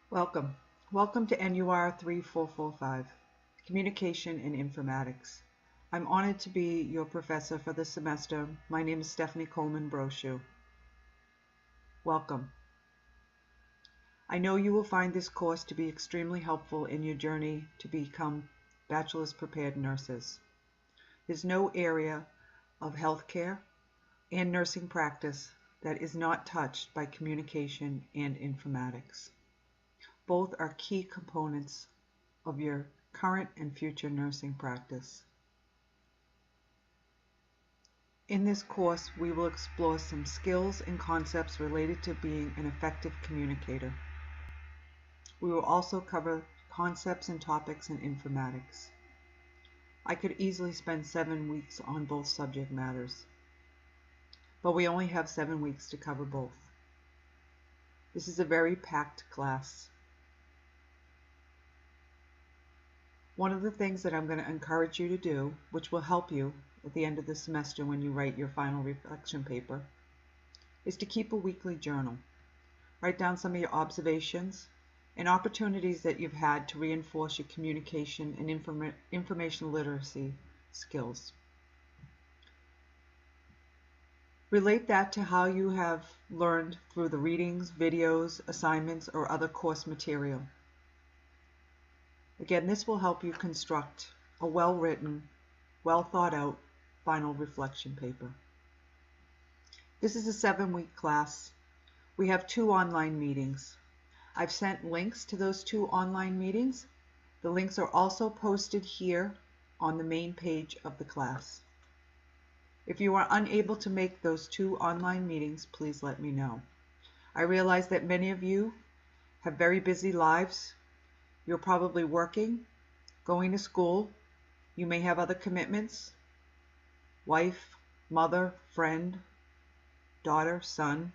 Welcome. Welcome to NUR 3445, Communication and Informatics. I'm honored to be your professor for this semester. My name is Stephanie Coleman Brochu. Welcome. I know you will find this course to be extremely helpful in your journey to become bachelor's prepared nurses. There's no area of healthcare and nursing practice that is not touched by communication and informatics. Both are key components of your current and future nursing practice. In this course, we will explore some skills and concepts related to being an effective communicator. We will also cover concepts and topics in informatics. I could easily spend 7 weeks on both subject matters, but we only have 7 weeks to cover both. This is a very packed class. One of the things that I'm going to encourage you to do, which will help you at the end of the semester when you write your final reflection paper, is to keep a weekly journal. Write down some of your observations and opportunities that you've had to reinforce your communication and information literacy skills. Relate that to how you have learned through the readings, videos, assignments, or other course material. Again, this will help you construct a well-written, well-thought-out final reflection paper. This is a 7-week class. We have 2 online meetings. I've sent links to those 2 online meetings. The links are also posted here on the main page of the class. If you are unable to make those 2 online meetings, please let me know. I realize that many of you have very busy lives. You're probably working, going to school. You may have other commitments, wife, mother, friend, daughter, son.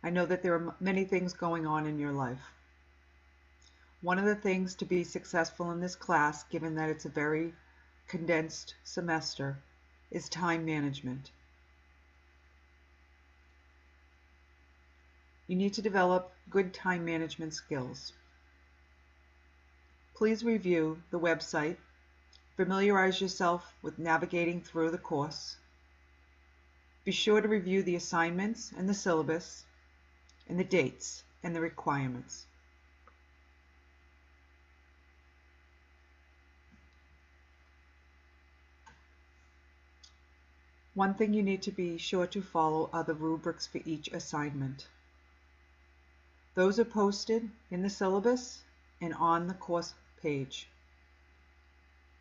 I know that there are many things going on in your life. One of the things to be successful in this class, given that it's a very condensed semester, is time management. You need to develop good time management skills. Please review the website, familiarize yourself with navigating through the course. Be sure to review the assignments and the syllabus and the dates and the requirements. One thing you need to be sure to follow are the rubrics for each assignment. Those are posted in the syllabus and on the course page.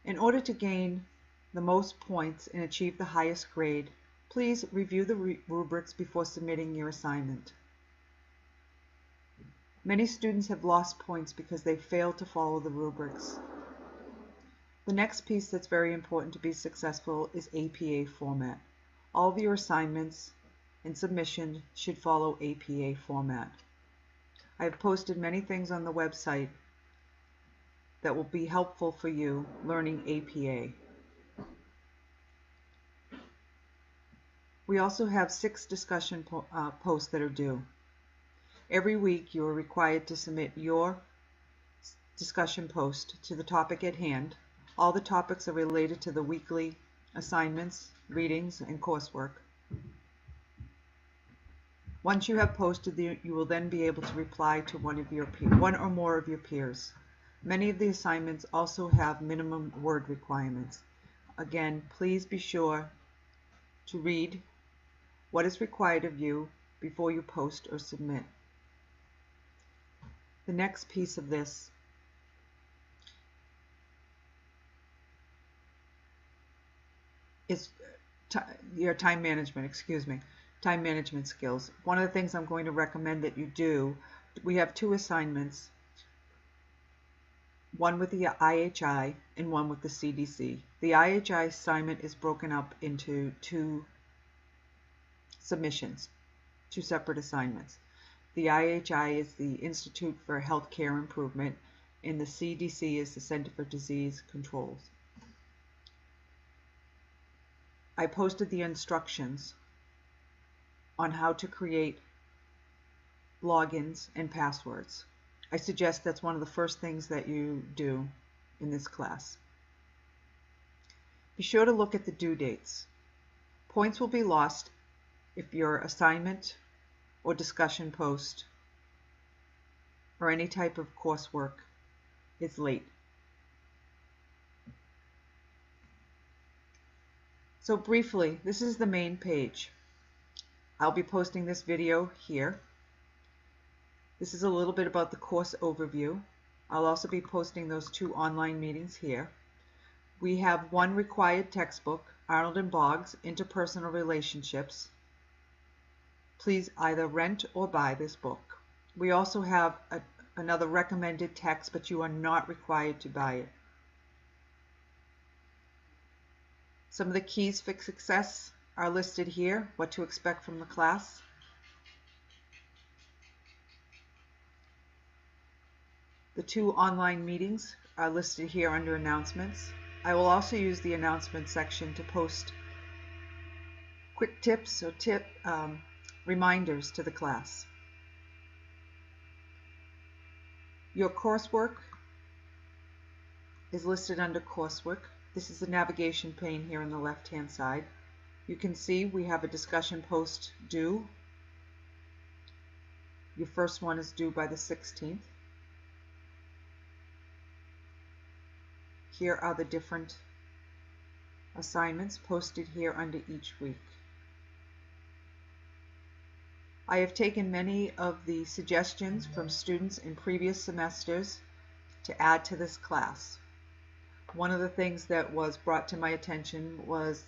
In order to gain the most points and achieve the highest grade, please review the rubrics before submitting your assignment. Many students have lost points because they failed to follow the rubrics. The next piece that's very important to be successful is APA format. All of your assignments and submissions should follow APA format. I have posted many things on the website that will be helpful for you learning APA. We also have 6 discussion posts that are due. Every week you are required to submit your discussion post to the topic at hand. All the topics are related to the weekly assignments, readings, and coursework. Once you have posted, you will then be able to reply to one or more of your peers. Many of the assignments also have minimum word requirements. Again, please be sure to read what is required of you before you post or submit. The next piece of this is your time management skills. One of the things I'm going to recommend that you do, we have 2 assignments, one with the IHI and one with the CDC. The IHI assignment is broken up into 2 submissions, 2 separate assignments. The IHI is the Institute for Healthcare Improvement, and the CDC is the Center for Disease Controls. I posted the instructions on how to create logins and passwords. I suggest that's one of the first things that you do in this class. Be sure to look at the due dates. Points will be lost if your assignment or discussion post or any type of coursework is late. So briefly, this is the main page. I'll be posting this video here. This is a little bit about the course overview. I'll also be posting those 2 online meetings here. We have 1 required textbook, Arnold and Boggs, Interpersonal Relationships. Please either rent or buy this book. We also have another recommended text, but you are not required to buy it. Some of the keys for success are listed here, what to expect from the class. The 2 online meetings are listed here under announcements. I will also use the announcement section to post quick tips or reminders to the class. Your coursework is listed under coursework. This is the navigation pane here on the left-hand side. You can see we have a discussion post due. Your first one is due by the 16th. Here are the different assignments posted here under each week. I have taken many of the suggestions from students in previous semesters to add to this class. One of the things that was brought to my attention was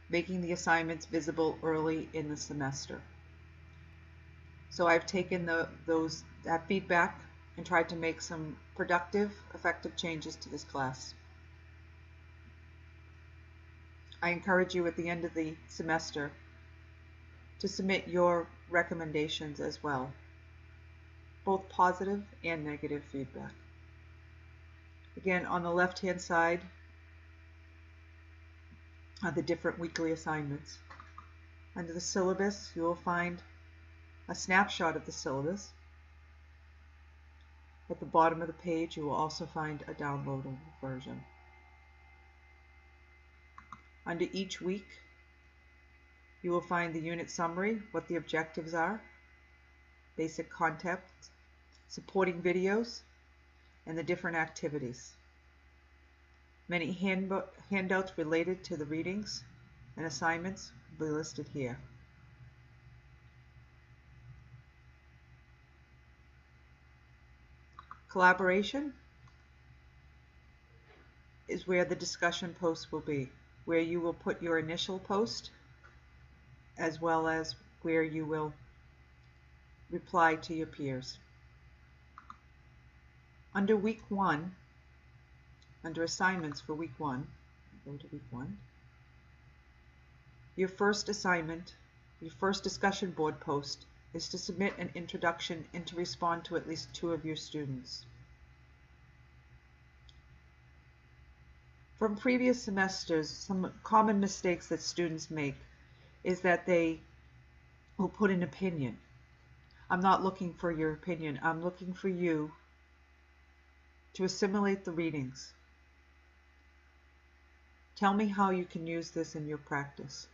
making the assignments visible early in the semester. So I've taken that feedback and tried to make some productive, effective changes to this class. I encourage you at the end of the semester to submit your recommendations as well, both positive and negative feedback. Again, on the left-hand side are the different weekly assignments. Under the syllabus, you will find a snapshot of the syllabus. At the bottom of the page, you will also find a downloadable version. Under each week, you will find the unit summary, what the objectives are, basic concepts, supporting videos, and the different activities. Many handouts related to the readings and assignments will be listed here. Collaboration is where the discussion post will be, where you will put your initial post as well as where you will reply to your peers. Under week 1, under assignments for week 1, go to week 1, your first assignment, your first discussion board post is to submit an introduction and to respond to at least 2 of your students. From previous semesters, some common mistakes that students make is that they will put an opinion. I'm not looking for your opinion. I'm looking for you to assimilate the readings. Tell me how you can use this in your practice.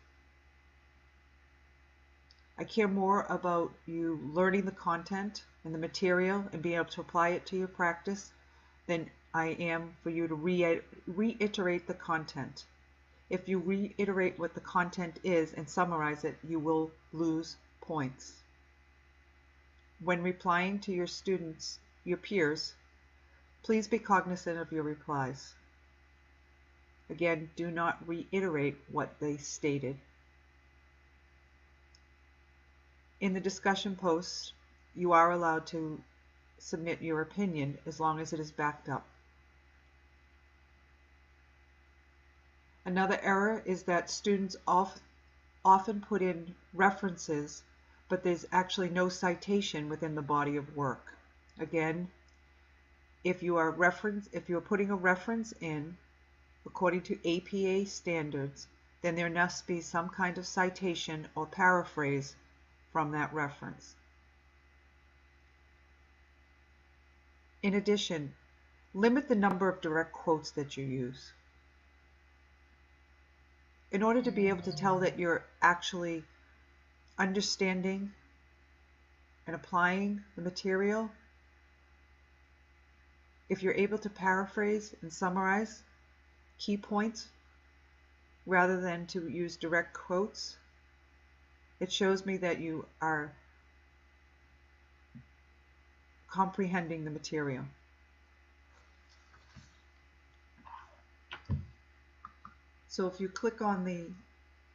I care more about you learning the content and the material and being able to apply it to your practice than I am for you to reiterate the content. If you reiterate what the content is and summarize it, you will lose points. When replying to your students, your peers, please be cognizant of your replies. Again, do not reiterate what they stated. In the discussion posts, you are allowed to submit your opinion as long as it is backed up. Another error is that students often put in references, but there's actually no citation within the body of work. Again, if you are putting a reference in according to APA standards, then there must be some kind of citation or paraphrase from that reference. In addition, limit the number of direct quotes that you use. In order to be able to tell that you're actually understanding and applying the material, if you're able to paraphrase and summarize key points rather than to use direct quotes, it shows me that you are comprehending the material. So if you click on the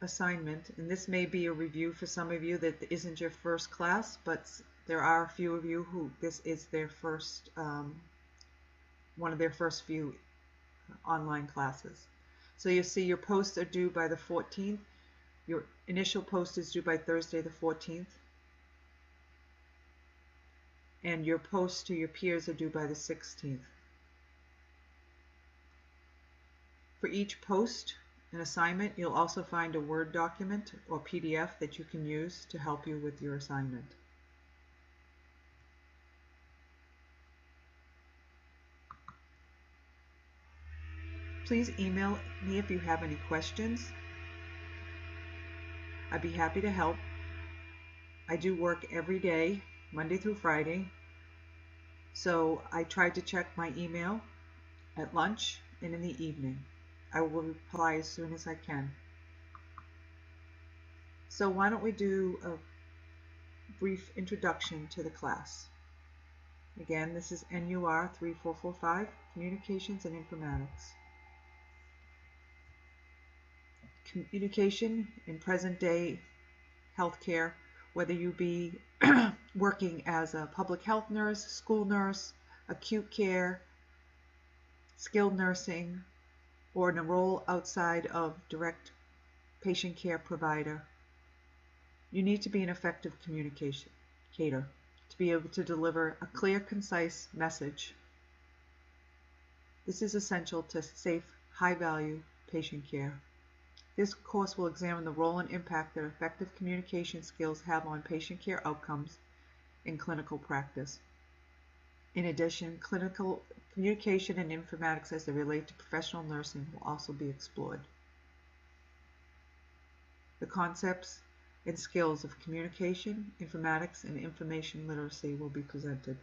assignment, and this may be a review for some of you that isn't your first class, but there are a few of you who this is their first, one of their first few online classes. So you see your posts are due by the 14th. Your initial post is due by Thursday the 14th. And your posts to your peers are due by the 16th. For each post and assignment, you'll also find a Word document or PDF that you can use to help you with your assignment. Please email me if you have any questions. I'd be happy to help. I do work every day, Monday through Friday, so I try to check my email at lunch and in the evening. I will reply as soon as I can. So why don't we do a brief introduction to the class. Again, this is NUR 3445, Communications and Informatics. Communication in present-day healthcare, whether you be working as a public health nurse, school nurse, acute care, skilled nursing, or in a role outside of direct patient care provider, you need to be an effective communicator to be able to deliver a clear, concise message. This is essential to safe, high-value patient care. This course will examine the role and impact that effective communication skills have on patient care outcomes in clinical practice. In addition, clinical communication and informatics as they relate to professional nursing will also be explored. The concepts and skills of communication, informatics, and information literacy will be presented.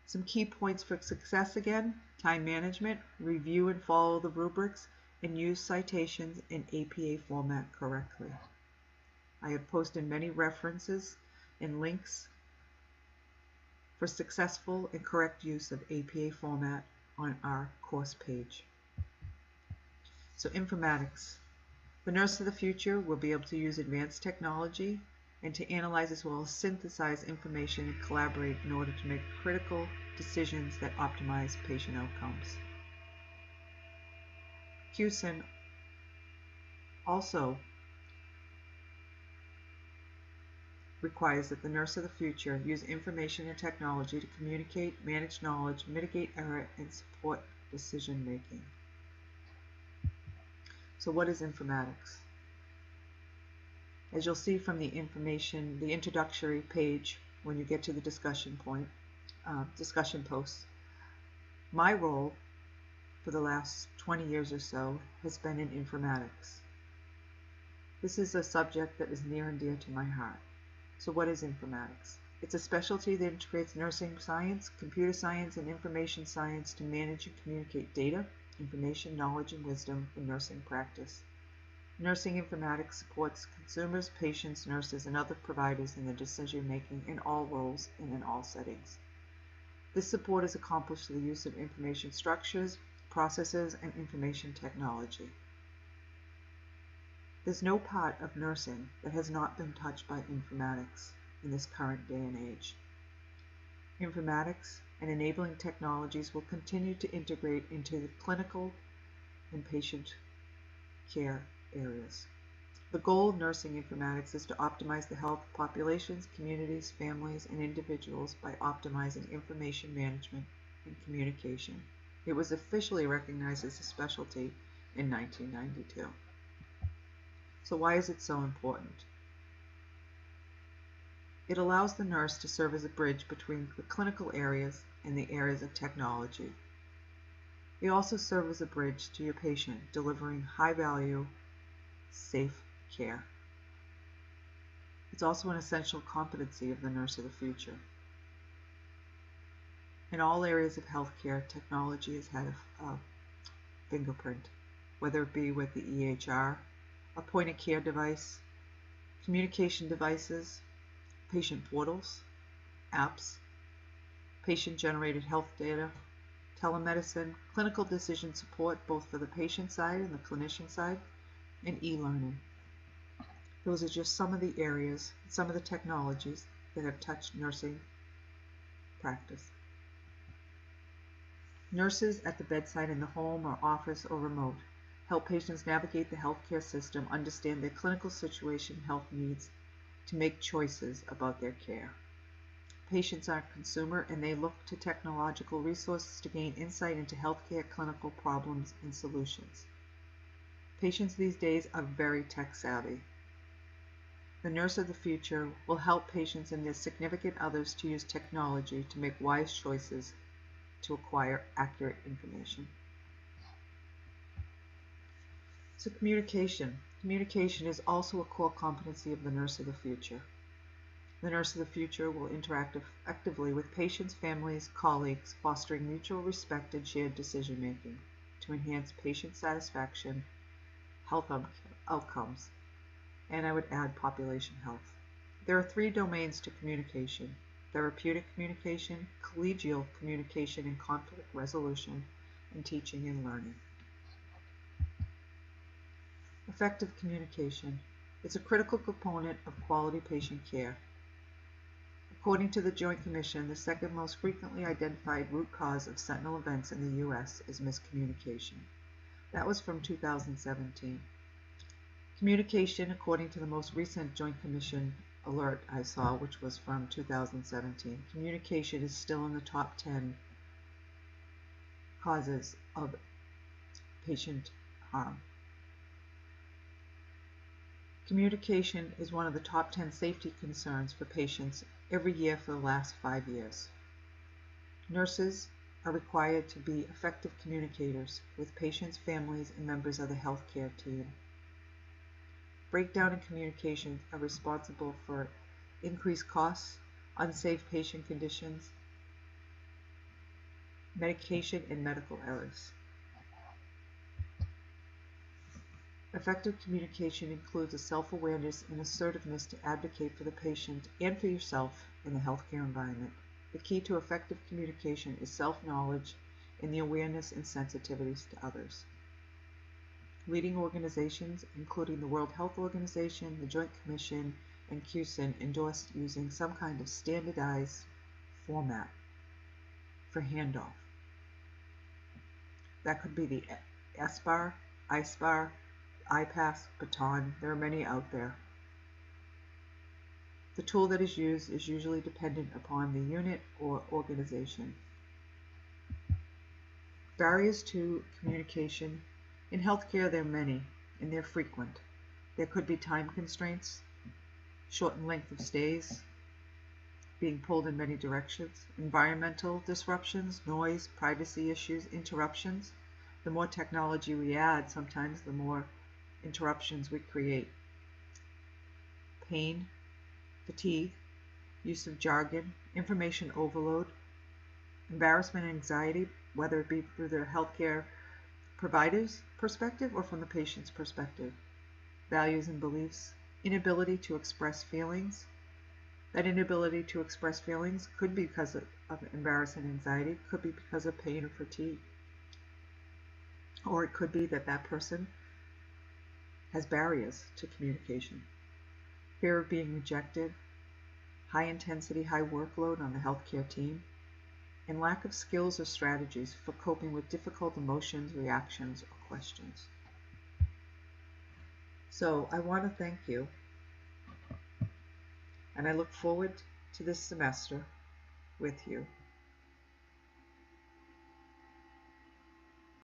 Some key points for success again: time management, review and follow the rubrics, and use citations in APA format correctly. I have posted many references and links for successful and correct use of APA format on our course page. So informatics. The nurse of the future will be able to use advanced technology and to analyze as well as synthesize information and collaborate in order to make critical decisions that optimize patient outcomes. QSIN also requires that the nurse of the future use information and technology to communicate, manage knowledge, mitigate error, and support decision making. So what is informatics? As you'll see from the information, the introductory page, when you get to the discussion posts, my role for the last 20 years or so has been in informatics. This is a subject that is near and dear to my heart. So what is informatics? It's a specialty that integrates nursing science, computer science, and information science to manage and communicate data, information, knowledge, and wisdom in nursing practice. Nursing informatics supports consumers, patients, nurses, and other providers in their decision-making in all roles and in all settings. This support is accomplished through the use of information structures, processes, and information technology. There's no part of nursing that has not been touched by informatics in this current day and age. Informatics and enabling technologies will continue to integrate into the clinical and patient care areas. The goal of nursing informatics is to optimize the health of populations, communities, families, and individuals by optimizing information management and communication. It was officially recognized as a specialty in 1992. So why is it so important? It allows the nurse to serve as a bridge between the clinical areas and the areas of technology. They also serve as a bridge to your patient, delivering high-value, safe care. It's also an essential competency of the nurse of the future. In all areas of healthcare, technology has had a fingerprint, whether it be with the EHR, a point-of-care device, communication devices, patient portals, apps, patient-generated health data, telemedicine, clinical decision support both for the patient side and the clinician side, and e-learning. Those are just some of the areas, some of the technologies that have touched nursing practice. Nurses at the bedside in the home or office or remote help patients navigate the healthcare system, understand their clinical situation, health needs, to make choices about their care. Patients are a consumer and they look to technological resources to gain insight into healthcare clinical problems and solutions. Patients these days are very tech savvy. The nurse of the future will help patients and their significant others to use technology to make wise choices to acquire accurate information. So communication. Communication is also a core competency of the nurse of the future. The nurse of the future will interact effectively with patients, families, colleagues, fostering mutual respect and shared decision-making to enhance patient satisfaction, health outcomes, and I would add population health. There are 3 domains to communication: therapeutic communication, collegial communication and conflict resolution, and teaching and learning. Effective communication. It's a critical component of quality patient care. According to the Joint Commission, the second most frequently identified root cause of sentinel events in the U.S. is miscommunication. That was from 2017. Communication, according to the most recent Joint Commission alert I saw, which was from 2017, communication is still in the top 10 causes of patient harm. Communication is one of the top 10 safety concerns for patients every year for the last 5 years. Nurses are required to be effective communicators with patients, families, and members of the healthcare team. Breakdown in communication are responsible for increased costs, unsafe patient conditions, medication, and medical errors. Effective communication includes a self-awareness and assertiveness to advocate for the patient and for yourself in the healthcare environment. The key to effective communication is self-knowledge and the awareness and sensitivities to others. Leading organizations, including the World Health Organization, the Joint Commission, and CUSIN, endorsed using some kind of standardized format for handoff. That could be the SBAR, ISBAR, IPASS, Baton. There are many out there. The tool that is used is usually dependent upon the unit or organization. Barriers to communication. In healthcare, there are many, and they're frequent. There could be time constraints, shortened length of stays, being pulled in many directions, environmental disruptions, noise, privacy issues, interruptions. The more technology we add, sometimes the more interruptions we create. Pain, fatigue, use of jargon, information overload, embarrassment and anxiety, whether it be through the healthcare provider's perspective or from the patient's perspective. Values and beliefs, inability to express feelings. That inability to express feelings could be because of embarrassment and anxiety, could be because of pain or fatigue. Or it could be that that person has barriers to communication. Fear of being rejected, high intensity, high workload on the healthcare team, and lack of skills or strategies for coping with difficult emotions, reactions, or questions. So I want to thank you, and I look forward to this semester with you.